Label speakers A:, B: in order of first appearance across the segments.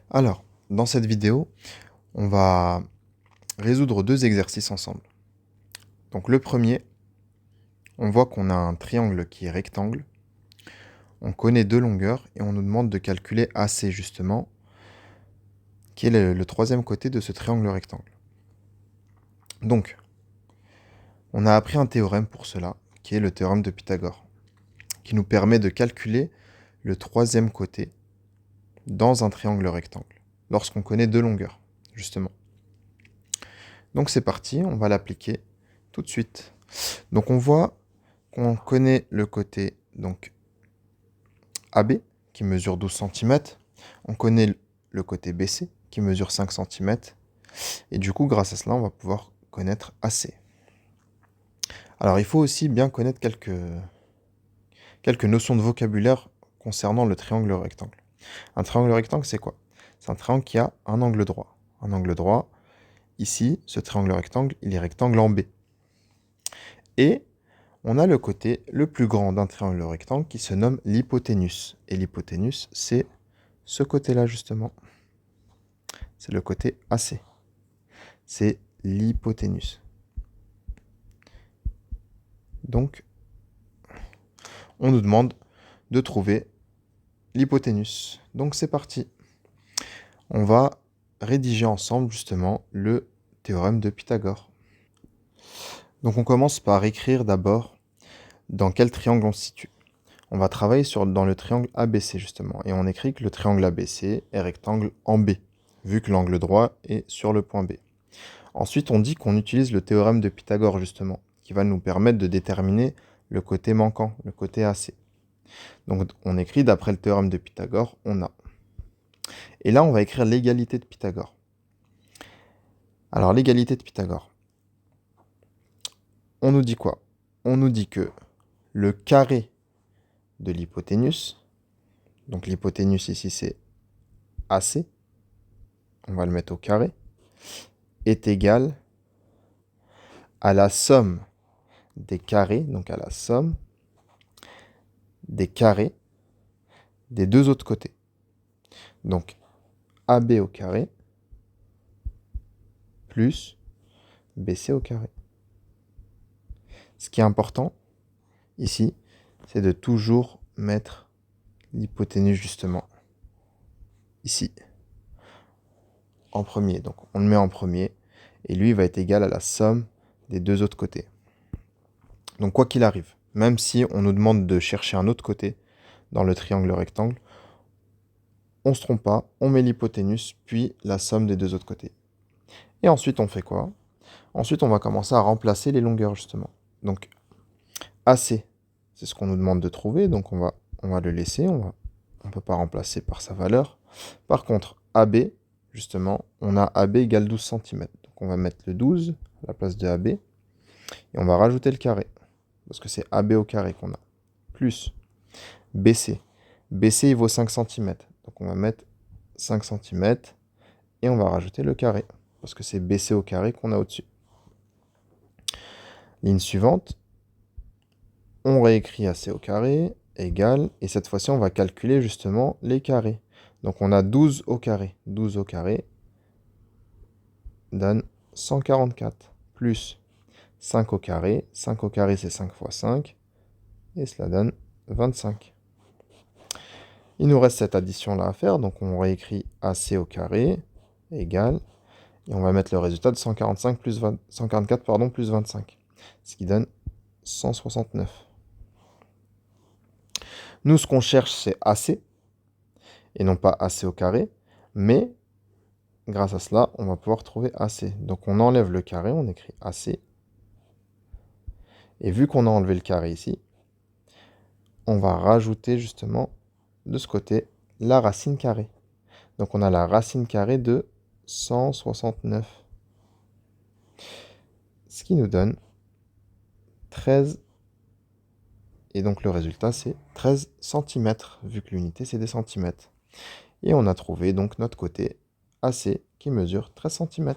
A: Alors, dans cette vidéo, on va résoudre deux exercices ensemble. Donc le premier, on voit qu'on a un triangle qui est rectangle, on connaît deux longueurs et on nous demande de calculer AC justement, qui est le troisième côté de ce triangle rectangle. Donc, on a appris un théorème pour cela, qui est le théorème de Pythagore, qui nous permet de calculer le troisième côté dans un triangle rectangle, lorsqu'on connaît deux longueurs, justement. Donc c'est parti, on va l'appliquer tout de suite. Donc on voit qu'on connaît le côté donc AB qui mesure 12 cm, on connaît le côté BC qui mesure 5 cm, et du coup grâce à cela on va pouvoir connaître AC. Alors il faut aussi bien connaître quelques notions de vocabulaire concernant le triangle rectangle. Un triangle rectangle c'est quoi? C'est un triangle qui a un angle droit. Un angle droit, ici, ce triangle rectangle, il est rectangle en B. Et on a le côté le plus grand d'un triangle rectangle qui se nomme l'hypoténuse. Et l'hypoténuse, c'est ce côté-là, justement. C'est le côté AC. C'est l'hypoténuse. Donc, on nous demande de trouver l'hypoténuse. Donc, c'est parti. On va rédiger ensemble, justement, le théorème de Pythagore. Donc, on commence par écrire d'abord dans quel triangle on se situe. On va travailler dans le triangle ABC justement, et on écrit que le triangle ABC est rectangle en B, vu que l'angle droit est sur le point B. Ensuite, on dit qu'on utilise le théorème de Pythagore justement, qui va nous permettre de déterminer le côté manquant, le côté AC. Donc on écrit d'après le théorème de Pythagore, on a. Et là, on va écrire l'égalité de Pythagore. Alors l'égalité de Pythagore, on nous dit quoi? On nous dit que le carré de l'hypoténuse, donc l'hypoténuse ici c'est AC, on va le mettre au carré, est égal à la somme des carrés, donc à la somme des carrés des deux autres côtés. Donc AB au carré plus BC au carré. Ce qui est important ici, c'est de toujours mettre l'hypoténuse justement ici, en premier. Donc on le met en premier, et lui va être égal à la somme des deux autres côtés. Donc quoi qu'il arrive, même si on nous demande de chercher un autre côté dans le triangle rectangle, on ne se trompe pas, on met l'hypoténuse, puis la somme des deux autres côtés. Et ensuite, on fait quoi? Ensuite, on va commencer à remplacer les longueurs, justement. Donc, AC, c'est ce qu'on nous demande de trouver, donc on va le laisser, on ne peut pas remplacer par sa valeur. Par contre, AB, justement, on a AB égale 12 cm. Donc on va mettre le 12 à la place de AB, et on va rajouter le carré, parce que c'est AB au carré qu'on a, plus BC. BC, il vaut 5 cm. Donc on va mettre 5 cm et on va rajouter le carré, parce que c'est BC au carré qu'on a au-dessus. Ligne suivante, on réécrit AC au carré, égale, et cette fois-ci on va calculer justement les carrés. Donc on a 12 au carré. 12 au carré donne 144, plus 5 au carré. 5 au carré c'est 5 fois 5, et cela donne 25. Il nous reste cette addition-là à faire, donc on réécrit AC au carré, égale, et on va mettre le résultat de 144 plus 25, ce qui donne 169. Nous, ce qu'on cherche, c'est AC, et non pas AC au carré, mais grâce à cela, on va pouvoir trouver AC. Donc on enlève le carré, on écrit AC, et vu qu'on a enlevé le carré ici, on va rajouter justement de ce côté la racine carrée. Donc on a la racine carrée de 169. Ce qui nous donne 13. Et donc le résultat c'est 13 cm, vu que l'unité c'est des centimètres. Et on a trouvé donc notre côté AC qui mesure 13 cm.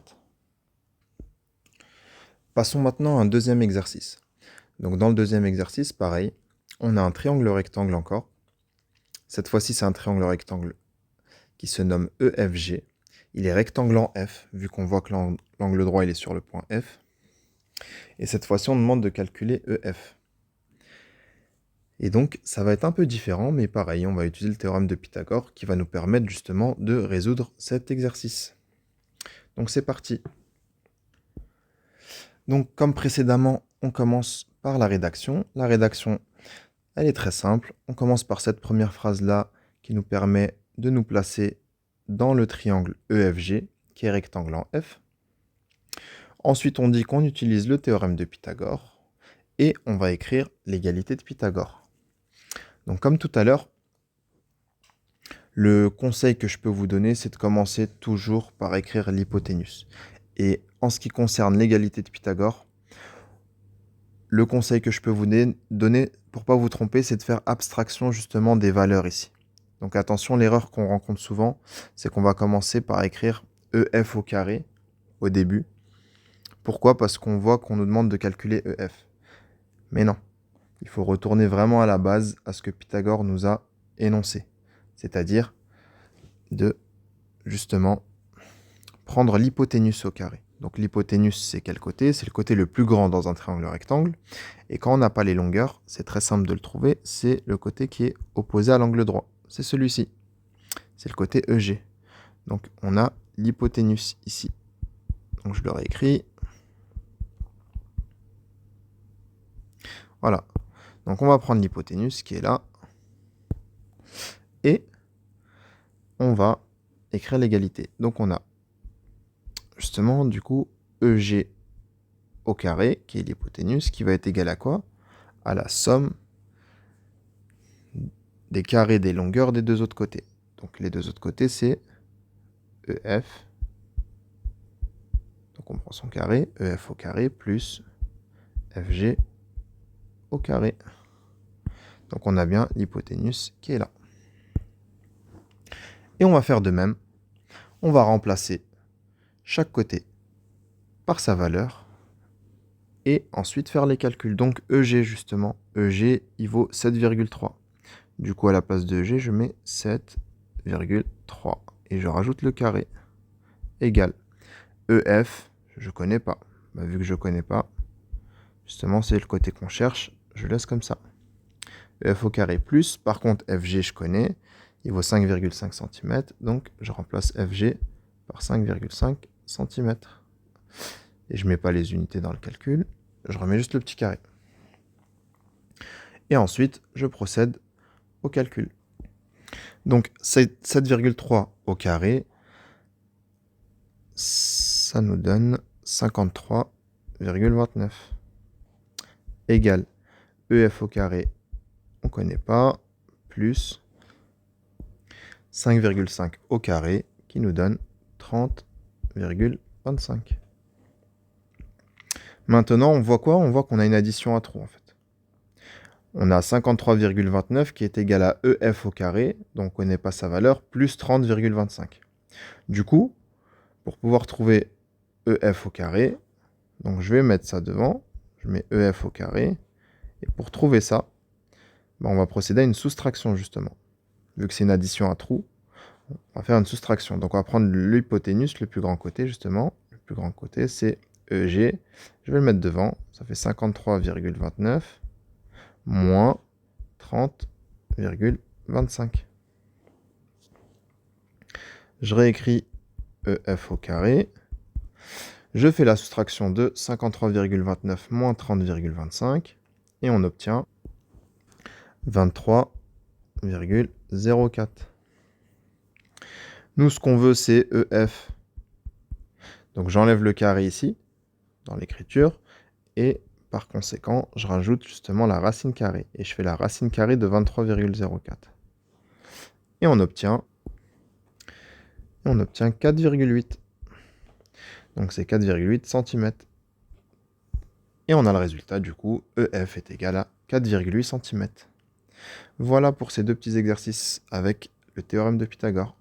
A: Passons maintenant à un deuxième exercice. Donc dans le deuxième exercice, pareil, on a un triangle rectangle encore. Cette fois-ci c'est un triangle rectangle qui se nomme EFG. Il est rectangle en F, vu qu'on voit que l'angle droit il est sur le point F. Et cette fois-ci, on demande de calculer EF. Et donc, ça va être un peu différent, mais pareil, on va utiliser le théorème de Pythagore qui va nous permettre justement de résoudre cet exercice. Donc c'est parti. Donc comme précédemment, on commence par la rédaction. La rédaction, elle est très simple. On commence par cette première phrase-là qui nous permet de nous placer dans le triangle EFG, qui est rectangle en F. Ensuite, on dit qu'on utilise le théorème de Pythagore et on va écrire l'égalité de Pythagore. Donc comme tout à l'heure, le conseil que je peux vous donner, c'est de commencer toujours par écrire l'hypoténuse. Et en ce qui concerne l'égalité de Pythagore, le conseil que je peux vous donner, pour ne pas vous tromper, c'est de faire abstraction justement des valeurs ici. Donc attention, l'erreur qu'on rencontre souvent, c'est qu'on va commencer par écrire EF au carré au début. Pourquoi? Parce qu'on voit qu'on nous demande de calculer EF. Mais non, il faut retourner vraiment à la base, à ce que Pythagore nous a énoncé. C'est-à-dire de, justement, prendre l'hypoténuse au carré. Donc l'hypoténuse, c'est quel côté? C'est le côté le plus grand dans un triangle rectangle. Et quand on n'a pas les longueurs, c'est très simple de le trouver, c'est le côté qui est opposé à l'angle droit. C'est celui-ci. C'est le côté EG. Donc on a l'hypoténuse ici. Donc je le réécris. Voilà. Donc on va prendre l'hypoténuse qui est là. Et on va écrire l'égalité. Donc on a justement du coup EG au carré, qui est l'hypoténuse, qui va être égal à quoi? À la somme des carrés des longueurs des deux autres côtés. Donc les deux autres côtés, c'est EF. Donc on prend son carré, EF au carré plus FG au carré. Donc on a bien l'hypoténuse qui est là. Et on va faire de même. On va remplacer chaque côté par sa valeur. Et ensuite faire les calculs. Donc EG justement, EG il vaut 7,3. Du coup à la place de EG, je mets 7,3. Et je rajoute le carré. Égal. EF, je ne connais pas. Bah, vu que je ne connais pas, justement c'est le côté qu'on cherche, je laisse comme ça. EF au carré plus, par contre FG je connais, il vaut 5,5 cm, donc je remplace FG par 5,5 cm. Et je ne mets pas les unités dans le calcul, je remets juste le petit carré. Et ensuite, je procède au calcul. Donc 7,3 au carré, ça nous donne 53,29. Égale EF au carré, on ne connaît pas, plus 5,5 au carré, qui nous donne 30,25. Maintenant, on voit quoi? On voit qu'on a une addition à trous, en fait. On a 53,29 qui est égal à EF au carré, donc on ne connaît pas sa valeur, plus 30,25. Du coup, pour pouvoir trouver EF au carré, donc je vais mettre ça devant, je mets EF au carré, et pour trouver ça, on va procéder à une soustraction justement. Vu que c'est une addition à trous, on va faire une soustraction. Donc on va prendre l'hypoténuse, le plus grand côté justement. Le plus grand côté c'est EG. Je vais le mettre devant. Ça fait 53,29 moins 30,25. Je réécris EF au carré. Je fais la soustraction de 53,29 moins 30,25. Et on obtient 23,04. Nous, ce qu'on veut, c'est EF. Donc, j'enlève le carré ici, dans l'écriture, et par conséquent, je rajoute justement la racine carrée. Et je fais la racine carrée de 23,04. Et on obtient 4,8. Donc, c'est 4,8 cm. Et on a le résultat, du coup, EF est égal à 4,8 cm. Voilà pour ces deux petits exercices avec le théorème de Pythagore.